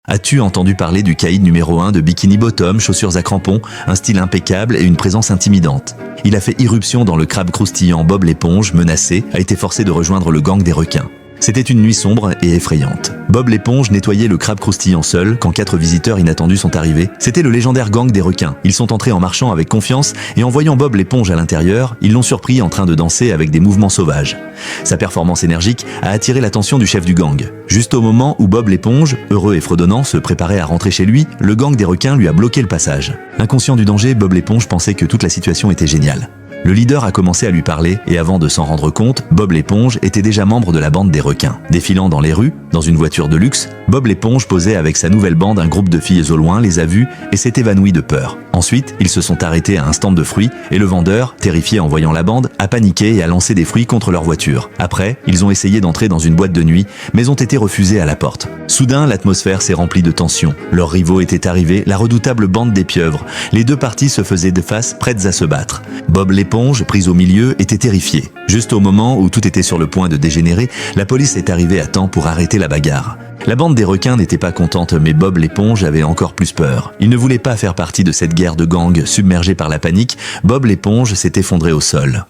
As-tu entendu parler du caïd numéro 1 de Bikini Bottom, chaussures à crampons, un style impeccable et une présence intimidante? Il a fait irruption dans le crabe croustillant. Bob l'éponge, menacé, a été forcé de rejoindre le gang des requins. C'était une nuit sombre et effrayante. Bob l'éponge nettoyait le crabe croustillant seul quand 4 visiteurs inattendus sont arrivés. C'était le légendaire gang des requins. Ils sont entrés en marchant avec confiance et en voyant Bob l'éponge à l'intérieur, ils l'ont surpris en train de danser avec des mouvements sauvages. Sa performance énergique a attiré l'attention du chef du gang. Juste au moment où Bob l'éponge, heureux et fredonnant, se préparait à rentrer chez lui, le gang des requins lui a bloqué le passage. Inconscient du danger, Bob l'éponge pensait que toute la situation était géniale. Le leader a commencé à lui parler et avant de s'en rendre compte, Bob l'éponge était déjà membre de la bande des requins. Défilant dans les rues, dans une voiture de luxe, Bob l'éponge posait avec sa nouvelle bande. Un groupe de filles au loin les a vues et s'est évanoui de peur. Ensuite, ils se sont arrêtés à un stand de fruits et le vendeur, terrifié en voyant la bande, a paniqué et a lancé des fruits contre leur voiture. Après, ils ont essayé d'entrer dans une boîte de nuit, mais ont été refusés à la porte. Soudain, l'atmosphère s'est remplie de tension. Leurs rivaux étaient arrivés, la redoutable bande des pieuvres. Les deux parties se faisaient de face, prêtes à se battre. Bob l'éponge, prise au milieu, était terrifié. Juste au moment où tout était sur le point de dégénérer, la police est arrivée à temps pour arrêter la bagarre. La bande des requins n'était pas contente, mais Bob l'éponge avait encore plus peur. Il ne voulait pas faire partie de cette guerre de gang. Submergé par la panique, Bob l'éponge s'est effondré au sol.